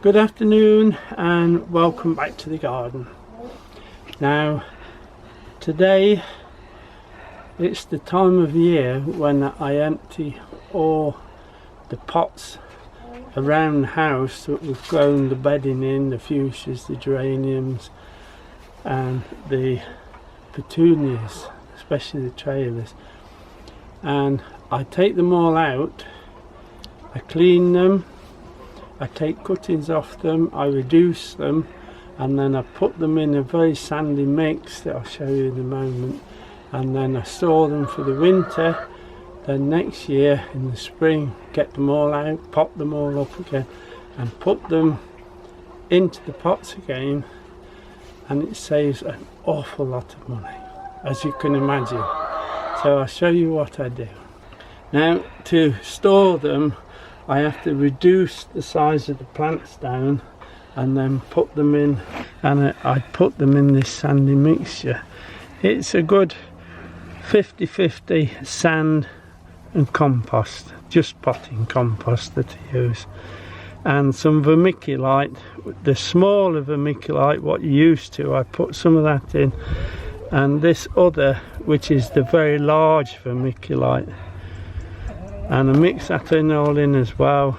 Good afternoon and welcome back to the garden. Now today it's the time of year when I empty all the pots around the house that we've grown the bedding in, the fuchsias, the geraniums and the petunias, especially the trailers, and I take them all out, I clean them, I take cuttings off them, I reduce them, and then I put them in a very sandy mix that I'll show you in a moment, and then I store them for the winter. Then next year in the spring get them all out, pop them all up again and put them into the pots again, and it saves an awful lot of money, as you can imagine. So I'll show you what I do. Now to store them I have to reduce the size of the plants down and then put them in, and I put them in this sandy mixture. It's a good 50-50 sand and compost, just potting compost that I use, and some vermiculite, the smaller vermiculite what you used to, I put some of that in, and this other which is the very large vermiculite, and I mix that all in as well.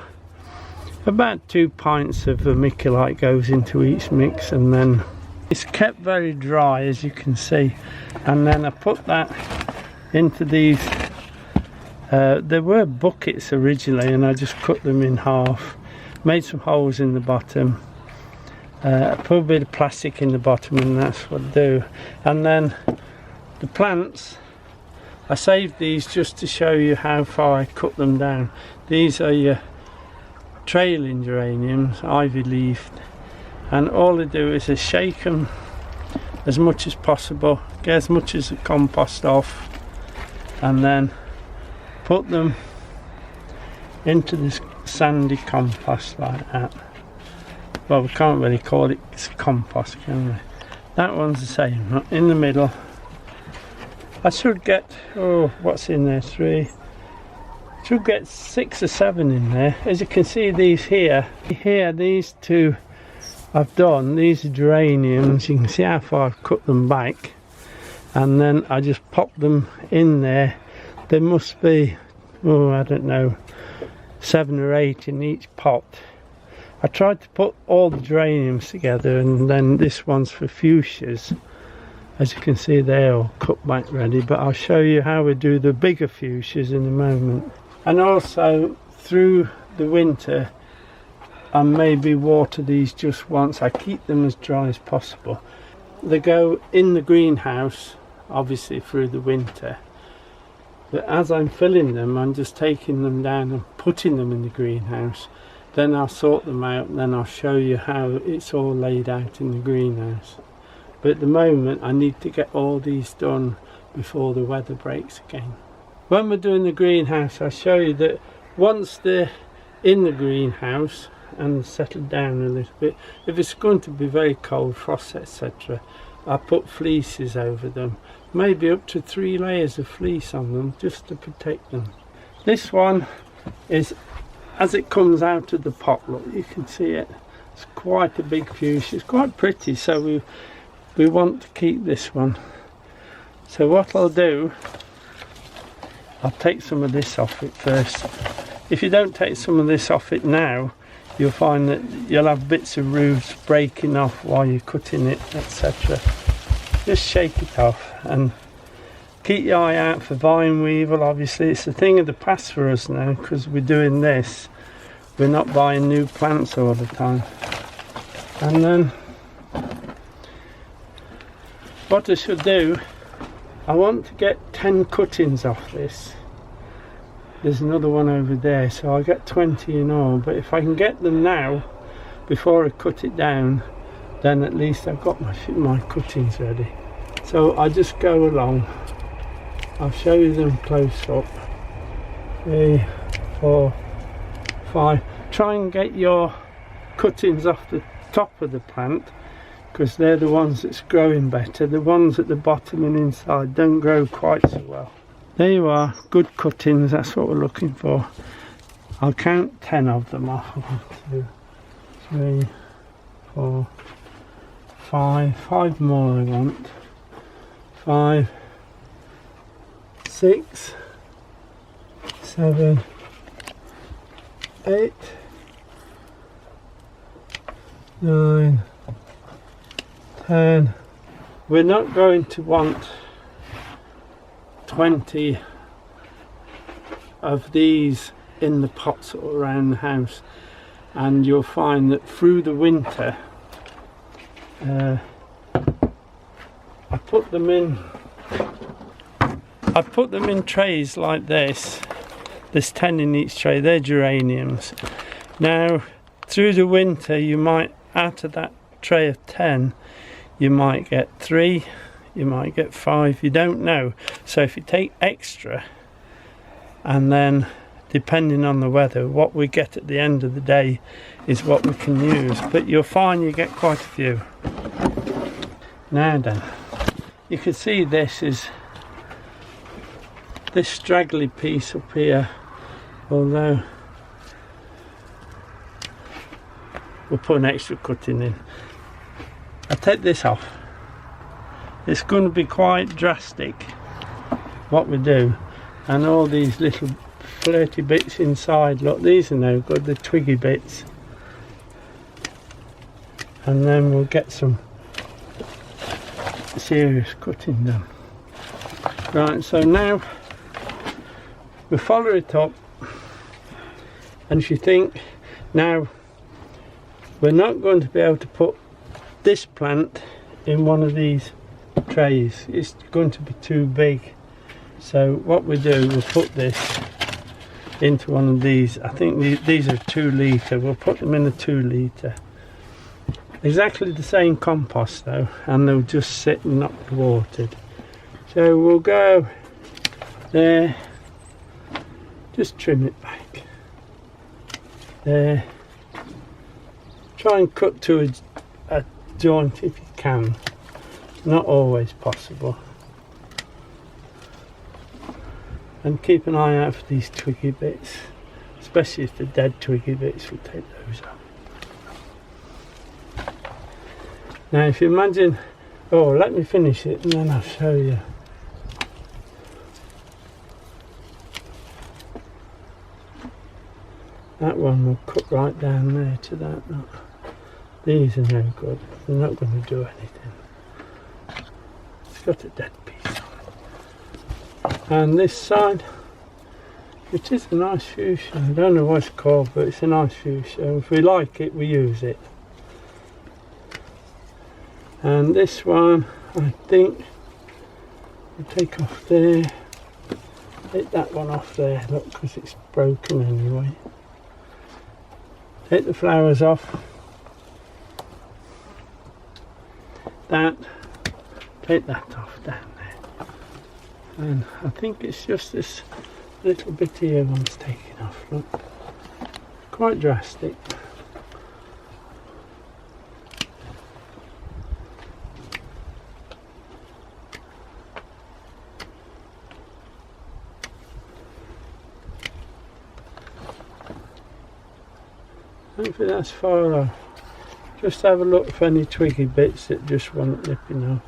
About 2 pints of vermiculite goes into each mix, and then it's kept very dry as you can see, and then I put that into these there were buckets originally and I just cut them in half, made some holes in the bottom, put a bit of plastic in the bottom, and that's what I do. And then the plants, I saved these just to show you how far I cut them down. These are your trailing geraniums, ivy leafed, and all I do is I shake them as much as possible, get as much as the compost off, and then put them into this sandy compost like that. Well, we can't really call it compost, can we? That one's the same, in the middle. I should get, oh, what's in there, 3, should get 6 or 7 in there. As you can see, these here, these two I've done, these are geraniums. You can see how far I've cut them back, and then I just pop them in there. There must be, oh, I don't know, 7 or 8 in each pot. I tried to put all the geraniums together, and then this one's for fuchsias. As you can see, they're all cut back ready, but I'll show you how we do the bigger fuchsias in a moment. And also through the winter I maybe water these just once. I keep them as dry as possible. They go in the greenhouse obviously through the winter, but as I'm filling them I'm just taking them down and putting them in the greenhouse. Then I'll sort them out, and then I'll show you how it's all laid out in the greenhouse. But at the moment I need to get all these done before the weather breaks again. When we're doing the greenhouse, I'll show you that once they're in the greenhouse and settled down a little bit, if it's going to be very cold, frost etc., I put fleeces over them, maybe up to 3 layers of fleece on them just to protect them. This one is, as it comes out of the pot, look, you can see it, it's quite a big fuchsia, it's quite pretty, so we want to keep this one. So what I'll do, I'll take some of this off it first. If you don't take some of this off it now, you'll find that you'll have bits of roots breaking off while you're cutting it, etc. Just shake it off and keep your eye out for vine weevil. Obviously it's a thing of the past for us now, because we're doing this, we're not buying new plants all the time. And then what I should do, I want to get 10 cuttings off this. There's another one over there, so I'll get 20 in all, but if I can get them now before I cut it down, then at least I've got my cuttings ready. So I just go along, I'll show you them close up. 3, 4, 5. Try and get your cuttings off the top of the plant, because they're the ones that's growing better. The ones at the bottom and inside don't grow quite so well. There you are, good cuttings, that's what we're looking for. I'll count 10 of them off. 1, 2, 3, 4, 5 more I want. 5, 6, 7, 8, 9, 10. We're not going to want 20 of these in the pots all around the house, and you'll find that through the winter I put them in trays like this. There's 10 in each tray. They're geraniums. Now through the winter you might, out of that tray of 10, you might get 3, you might get 5, you don't know. So if you take extra, and then depending on the weather, what we get at the end of the day is what we can use. But you'll find you get quite a few. Now then, you can see this is this straggly piece up here, although we'll put an extra cutting in. I take this off. It's going to be quite drastic what we do, and all these little flirty bits inside, look, these are no good, the twiggy bits, and then we'll get some serious cutting done. Right, so now we follow it up, and if you think, now we're not going to be able to put this plant in one of these trays, it's going to be too big. So what we do, we'll put this into one of these. I think these are 2 litre. We'll put them in a 2 litre. Exactly the same compost though, and they'll just sit and not be watered. So we'll go there, just trim it back there, try and cut to a joint if you can, not always possible, and keep an eye out for these twiggy bits, especially if the dead twiggy bits, we'll take those out. Now if you imagine, oh, let me finish it and then I'll show you. That one will cut right down there to that. Look. These are no good, they're not going to do anything. It's got a dead piece on it. And this side, which is a nice fuchsia, I don't know what it's called, but it's a nice fuchsia. If we like it, we use it. And this one, I think we'll take off there, take that one off there, look, because it's broken anyway. Take the flowers off, that, take that off down there, and I think it's just this little bit here one's taken off, look, quite drastic. Hopefully that's far off. Just have a look for any twiggy bits that just want nipping off.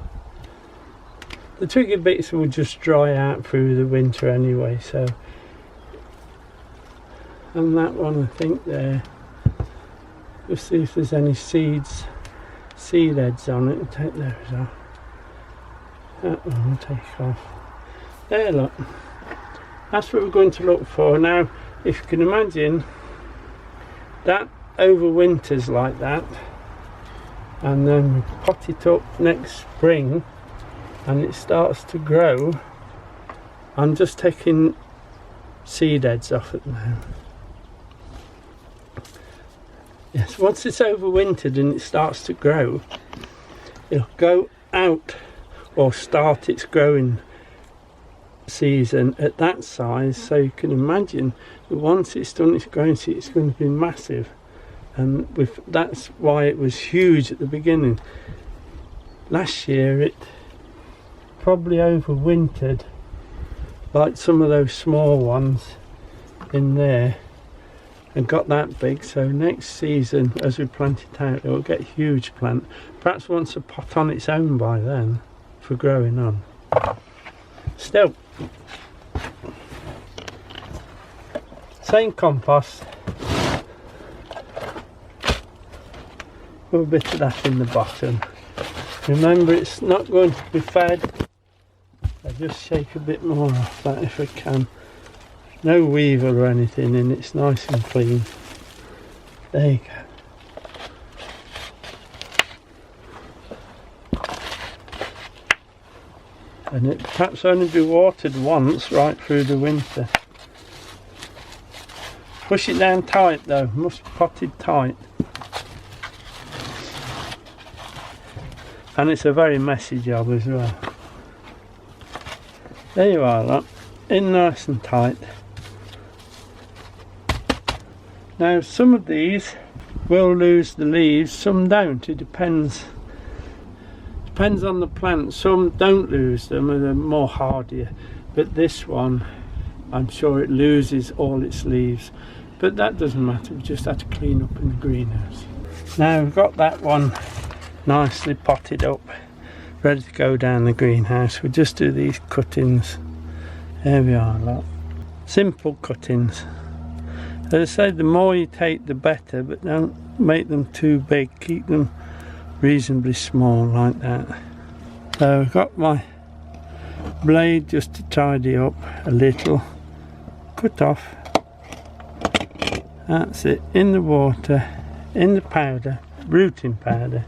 The twiggy bits will just dry out through the winter anyway, so. And that one I think there. Just see if there's any seed heads on it, and take those off. That one will take off. There, look. That's what we're going to look for. Now, if you can imagine, that overwinters like that, and then we pot it up next spring and it starts to grow. I'm just taking seed heads off it now. Yes, once it's overwintered and it starts to grow, it'll go out or start its growing season at that size, so you can imagine that once it's done its growing season, it's going to be massive. And that's why it was huge at the beginning. Last year it probably overwintered like some of those small ones in there, and got that big, so next season as we plant it out it will get a huge plant. Perhaps wants a pot on its own by then for growing on. Still, same compost, put a bit of that in the bottom. Remember, it's not going to be fed. I just shake a bit more off that if I can. No weevil or anything in it, it's nice and clean. There you go. And it perhaps only be watered once right through the winter. Push it down tight though, must be potted tight. And it's a very messy job as well. There you are, look, in nice and tight. Now some of these will lose the leaves, some don't, it depends on the plant. Some don't lose them and they're more hardier, but this one I'm sure it loses all its leaves, but that doesn't matter, we just have to clean up in the greenhouse. Now we've got that one nicely potted up, ready to go down the greenhouse. We'll just do these cuttings. There we are, look. Simple cuttings. As I say, the more you take the better, but don't make them too big, keep them reasonably small like that. So I've got my blade just to tidy up a little, cut off, that's it, in the water, in the powder, rooting powder,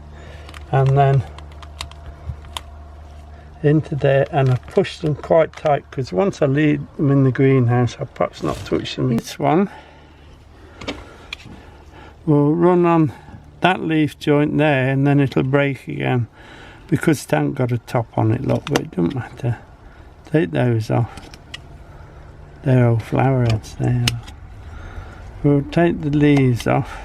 and then into there, and I push them quite tight because once I leave them in the greenhouse I'll perhaps not touch them. This one will run on that leaf joint there and then it'll break again because it hasn't got a top on it, look, but it doesn't matter. Take those off. They're all flower heads there. We'll take the leaves off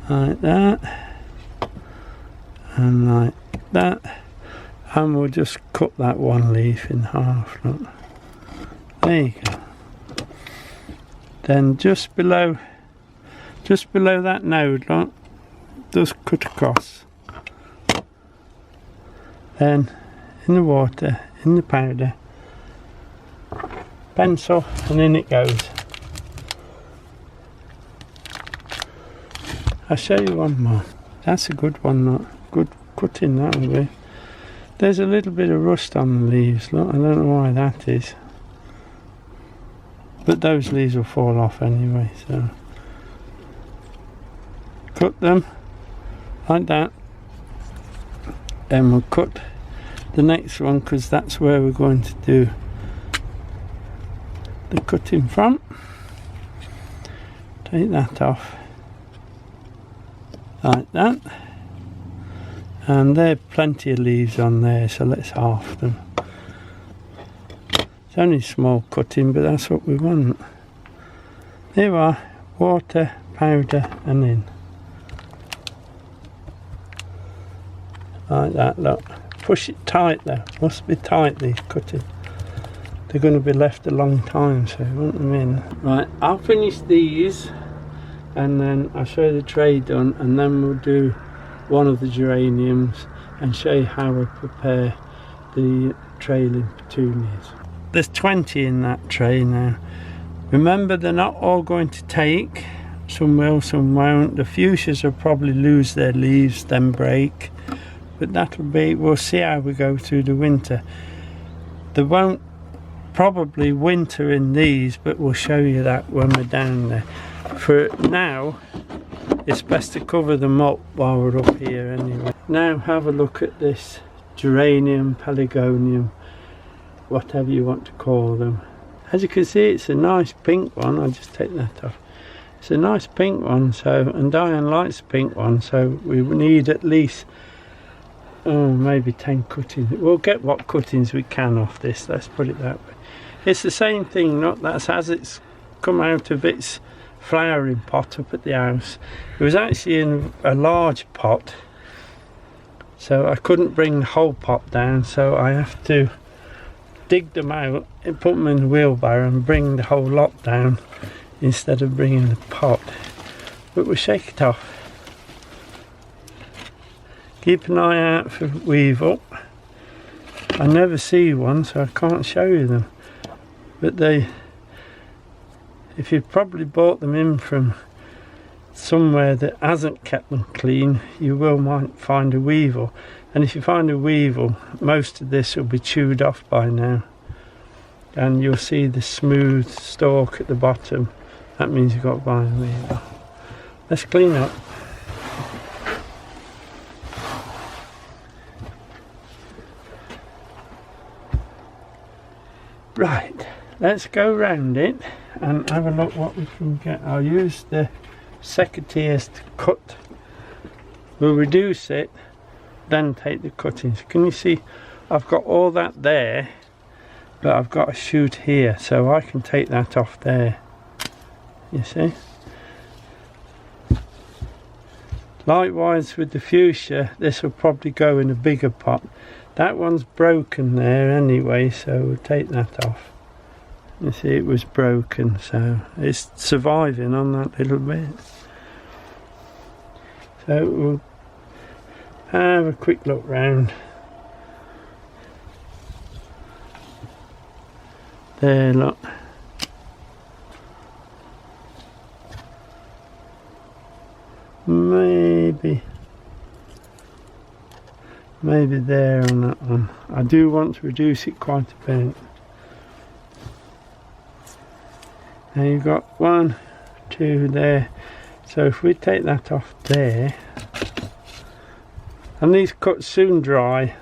like that and like that, and we'll just cut that one leaf in half, look. There you go. Then just below that node, look, just cut across. Then in the water, in the powder, pencil, and in it goes. I'll show you one more. That's a good one, look. Good cutting that will be. There's a little bit of rust on the leaves, look. I don't know why that is. But those leaves will fall off anyway, so cut them like that. Then we'll cut the next one because that's where we're going to do the cutting from. Take that off like that, and there are plenty of leaves on there, so let's half them. It's only small cutting, but that's what we want. There you are, water, powder, and in. Like that, look. Push it tight though, must be tight these cutting. They're going to be left a long time, so we want them in. Right, I'll finish these and then I'll show you the tray done, and then we'll do one of the geraniums and show you how we prepare the trailing petunias. There's 20 in that tray now. Remember, they're not all going to take. Some will, some won't. The fuchsias will probably lose their leaves, then break. But that'll be, we'll see how we go through the winter. There won't probably winter in these, but we'll show you that when we're down there. For now, it's best to cover them up while we're up here anyway. Now have a look at this geranium, pelargonium, whatever you want to call them. As you can see, it's a nice pink one. I'll just take that off. It's a nice pink one, so, and Diane likes pink one, so we need at least maybe 10 cuttings. We'll get what cuttings we can off this, let's put it that way. It's the same thing, not that's as it's come out of its flowering pot up at the house. It was actually in a large pot, so I couldn't bring the whole pot down, so I have to dig them out and put them in the wheelbarrow and bring the whole lot down instead of bringing the pot. But we'll shake it off. Keep an eye out for weevil. I never see one, so I can't show you them. But if you've probably bought them in from somewhere that hasn't kept them clean, you might find a weevil. And if you find a weevil, most of this will be chewed off by now. And you'll see the smooth stalk at the bottom. That means you've got to buy a weevil. Let's clean up. Right, let's go round it and have a look what we can get. I'll use the secateurs to cut. We'll reduce it, then take the cuttings. Can you see I've got all that there, but I've got a shoot here, so I can take that off there. You see? Likewise with the fuchsia, this will probably go in a bigger pot. That one's broken there anyway, so we'll take that off. You see it was broken, so it's surviving on that little bit. So we'll have a quick look round. There, look. Maybe there on that one. I do want to reduce it quite a bit. Now you've got 1, 2 there. So if we take that off there, and these cuts soon dry.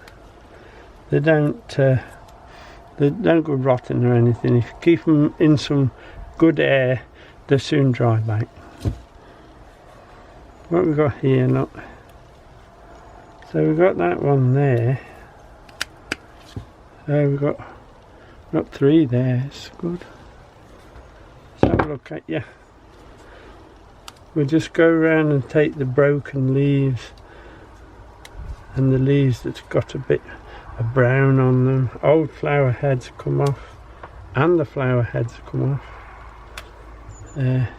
They don't go rotten or anything. If you keep them in some good air, they soon dry back. What have we got here? Look. So we've got that one there. So we've got 3 there. It's good. Let's have a look at you. We'll just go around and take the broken leaves and the leaves that's got a bit of brown on them. Old flower heads come off, and the flower heads come off.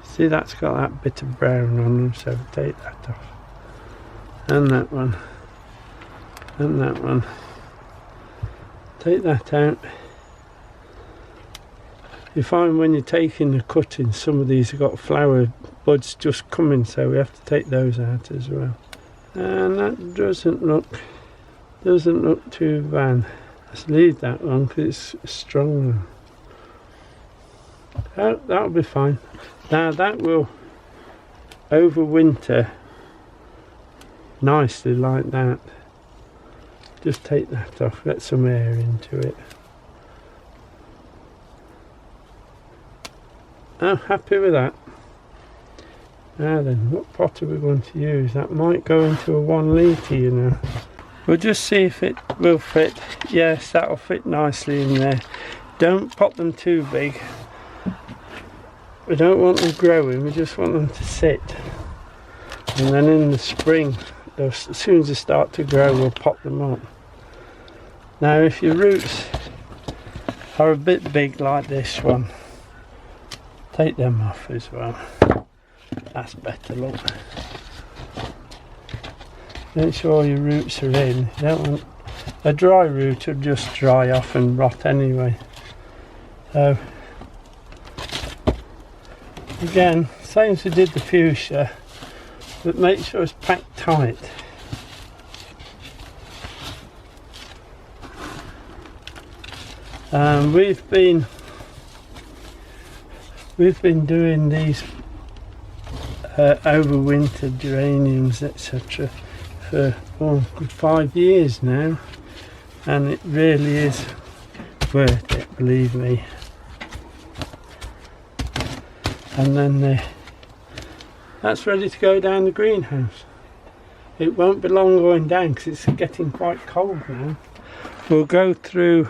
See, that's got that bit of brown on them, so we'll take that off. And that one. And that one. Take that out. You find when you're taking the cuttings, some of these have got flower buds just coming, so we have to take those out as well. And that doesn't look too bad. Let's leave that one because it's strong. That'll be fine. Now that will overwinter nicely like that. Just take that off, let some air into it. I'm happy with that. Now then, what pot are we going to use? That might go into a 1 litre, you know. We'll just see if it will fit. Yes, that'll fit nicely in there. Don't pot them too big. We don't want them growing, we just want them to sit. And then in the spring, as soon as they start to grow, we'll pop them up. Now if your roots are a bit big like this one, take them off as well. That's better, look. Make sure your roots are in. You don't want a dry root will just dry off and rot anyway. So again, same as we did the fuchsia, but make sure it's packed tight. We've been doing these overwintered geraniums, etc. for good 5 years now, and it really is worth it, believe me. And then that's ready to go down the greenhouse. It won't be long going down because it's getting quite cold now. We'll go through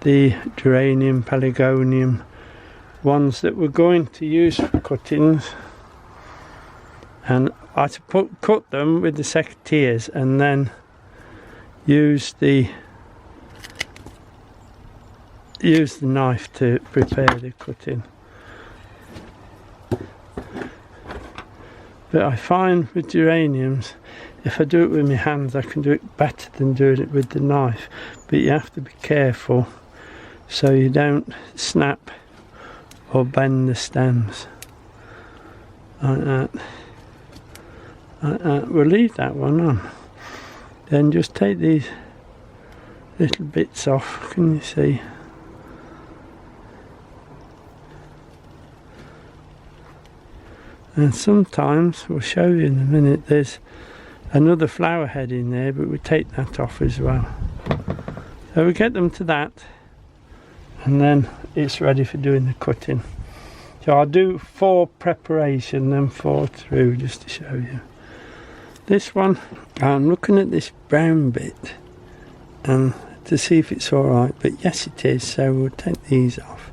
the geranium, pelargonium, ones that we're going to use for cuttings, and I cut them with the secateurs and then use the use the knife to prepare the cutting. But I find with geraniums, if I do it with my hands, I can do it better than doing it with the knife. But you have to be careful so you don't snap or bend the stems. Like that. Like that. We'll leave that one on. Then just take these little bits off, can you see? And sometimes, we'll show you in a minute, there's another flower head in there, but we take that off as well. So we get them to that, and then it's ready for doing the cutting. So I'll do 4 preparation, then 4 through, just to show you. This one, I'm looking at this brown bit, and to see if it's alright, but yes it is, so we'll take these off.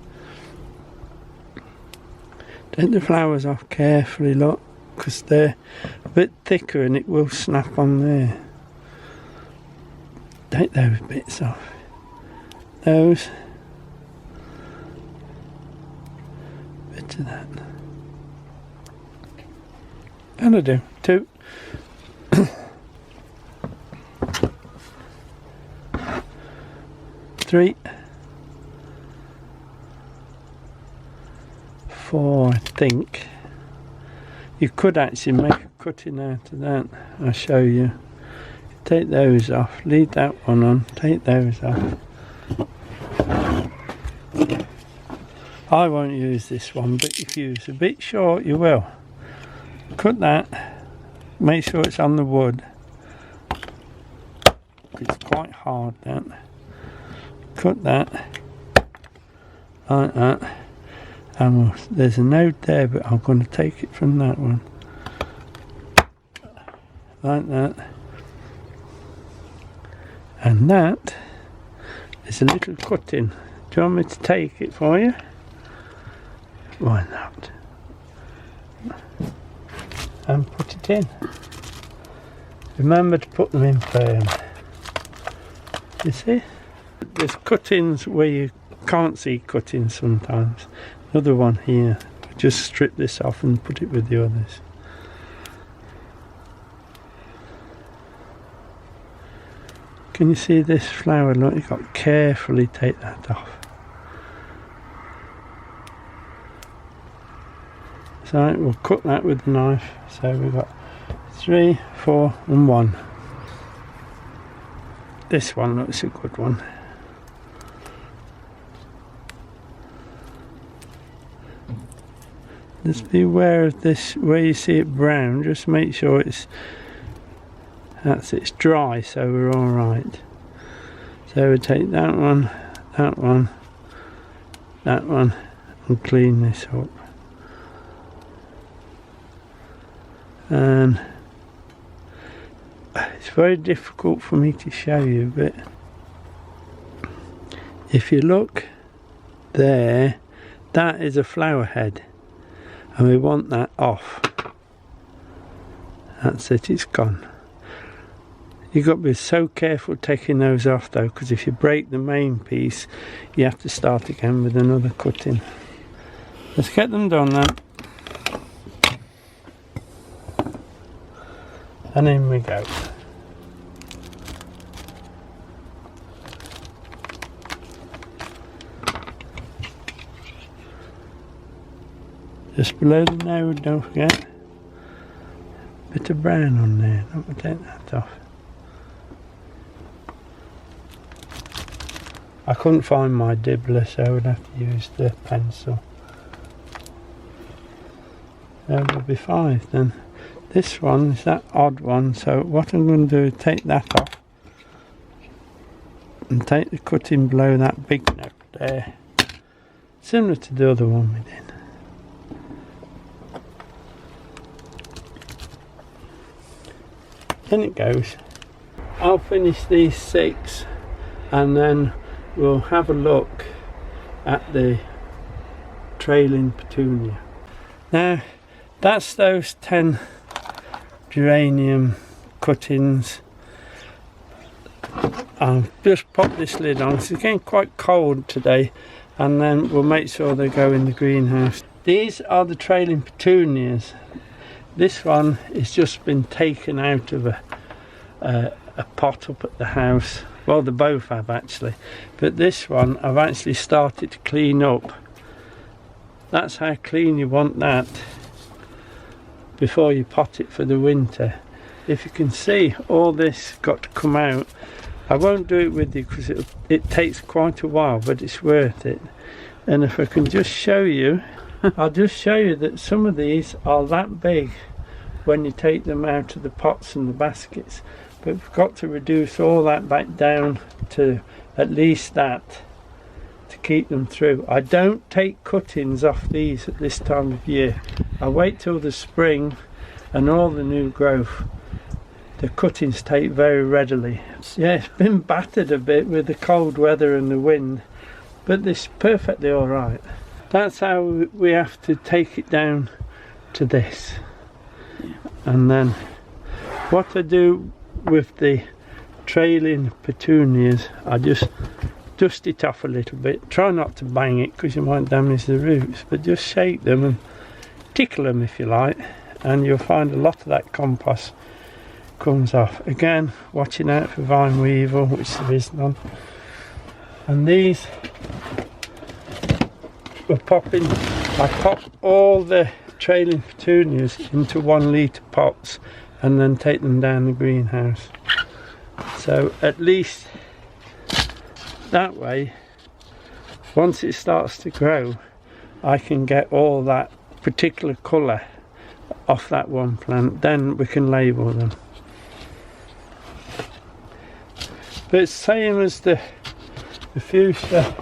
Take the flowers off carefully, look, because they're a bit thicker and it will snap on there. Take those bits off. Those. Bit of that. That'll do. 2. 3. 4, I think. You could actually make a cutting out of that. I'll show you. Take those off, leave that one on, take those off. I won't use this one, but if you use a bit short, you will. Cut that, make sure it's on the wood. It's quite hard, that. Cut that, like that. And there's a note there, but I'm going to take it from that one. Like that. And that is a little cutting. Do you want me to take it for you? Why not? And put it in. Remember to put them in firm. You see? There's cuttings where you can't see cuttings sometimes. Another one here. Just strip this off and put it with the others. Can you see this flower? Look, you've got to carefully take that off. So we'll cut that with the knife. So we've got 3, 4 and 1. This one looks a good one. Just be aware of this, where you see it brown, just make sure it's dry, so we're alright. So we take that one, that one, that one, and clean this up. And it's very difficult for me to show you, but if you look there, that is a flower head. And we want that off. That's it, it's gone. You've got to be so careful taking those off though, because if you break the main piece, you have to start again with another cutting. Let's get them done now. And in we go. Just below the nose, don't forget. Bit of brown on there, don't take that off. I couldn't find my dibbler, so I would have to use the pencil. There'll be 5 then. This one is that odd one, so what I'm going to do is take that off and take the cutting below that big note there, similar to the other one we did. In it goes. I'll finish these 6 and then we'll have a look at the trailing petunia. Now that's those 10 geranium cuttings. I'll just pop this lid on. It's getting quite cold today, and then we'll make sure they go in the greenhouse. These are the trailing petunias. This one has just been taken out of a pot up at the house. Well, they both have actually, but this one I've actually started to clean up. That's how clean you want that before you pot it for the winter. If you can see, all this got to come out. I won't do it with you because it takes quite a while, but it's worth it. And if I can just show you, I'll just show you that some of these are that big when you take them out of the pots and the baskets. But we've got to reduce all that back down to at least that to keep them through. I don't take cuttings off these at this time of year. I wait till the spring and all the new growth. The cuttings take very readily. Yeah, it's been battered a bit with the cold weather and the wind, but this is perfectly alright. That's how we have to take it down to this. And then what I do with the trailing petunias, I just dust it off a little bit. Try not to bang it because you might damage the roots, but just shake them and tickle them if you like, and you'll find a lot of that compost comes off. Again, watching out for vine weevil, which there is none. And these we're popping, I pop all the trailing petunias into 1 litre pots and then take them down the greenhouse. So at least that way, once it starts to grow, I can get all that particular colour off that one plant. Then we can label them. But it's same as the fuchsia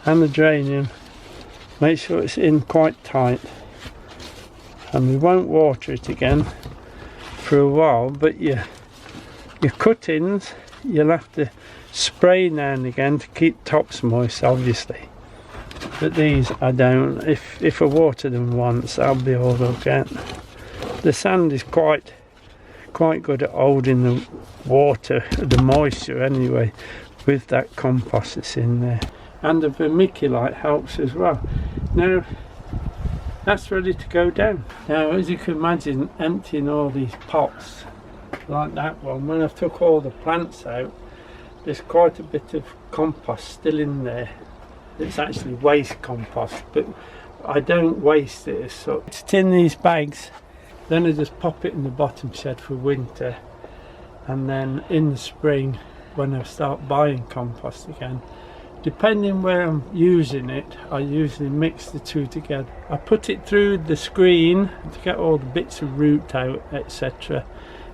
and the geranium. Make sure it's in quite tight, and we won't water it again for a while, but your cuttings you'll have to spray now and again to keep tops moist, obviously. But these I don't. If I water them once, that'll be all they'll get. The sand is quite good at holding the water, the moisture anyway, with that compost that's in there. And the vermiculite helps as well. Now that's ready to go down. Now, as you can imagine, emptying all these pots like that one, when I've took all the plants out, there's quite a bit of compost still in there. It's actually waste compost, but I don't waste it as such. It's in these bags, then I just pop it in the bottom shed for winter, and then in the spring when I start buying compost again, depending where I'm using it, I usually mix the two together. I put it through the screen to get all the bits of root out, etc.,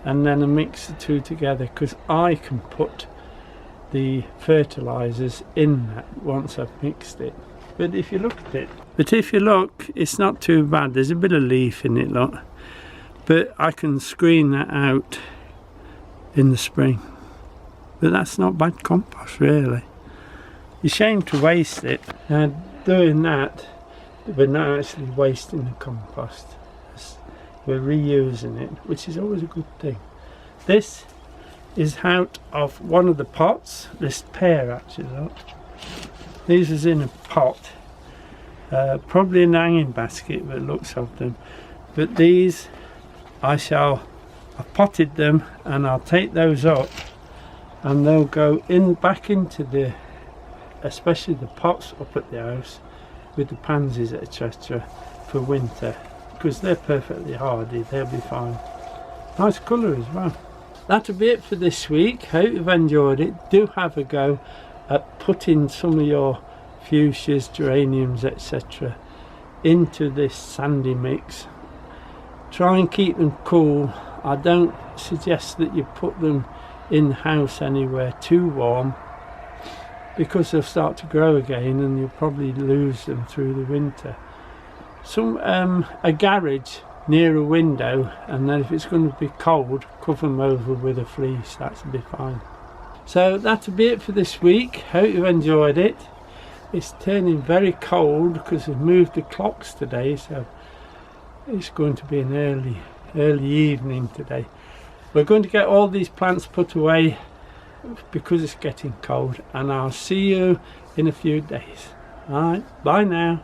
and then I mix the two together because I can put the fertilizers in that once I've mixed it. But if you look at it, it's not too bad. There's a bit of leaf in it, look, but I can screen that out in the spring. But that's not bad compost, really. It's a shame to waste it. Now, doing that, we're not actually wasting the compost. We're reusing it, which is always a good thing. This is out of one of the pots. This pair actually, look. These is in a pot, probably an hanging basket by the looks of them. But these, I've potted them, and I'll take those up, and they'll go in back into the, especially the pots up at the house with the pansies, etc., for winter, because they're perfectly hardy. They'll be fine. Nice colour as well. That'll be it for this week. Hope you've enjoyed it. Do have a go at putting some of your fuchsias, geraniums, etc. into this sandy mix. Try and keep them cool. I don't suggest that you put them in the house anywhere too warm, because they'll start to grow again and you'll probably lose them through the winter. A garage near a window, and then if it's going to be cold, cover them over with a fleece. That'll be fine. So that'll be it for this week. Hope you've enjoyed it. It's turning very cold because we've moved the clocks today, so it's going to be an early evening today. we're going to get all these plants put away because it's getting cold, and I'll see you in a few days. Alright, bye now.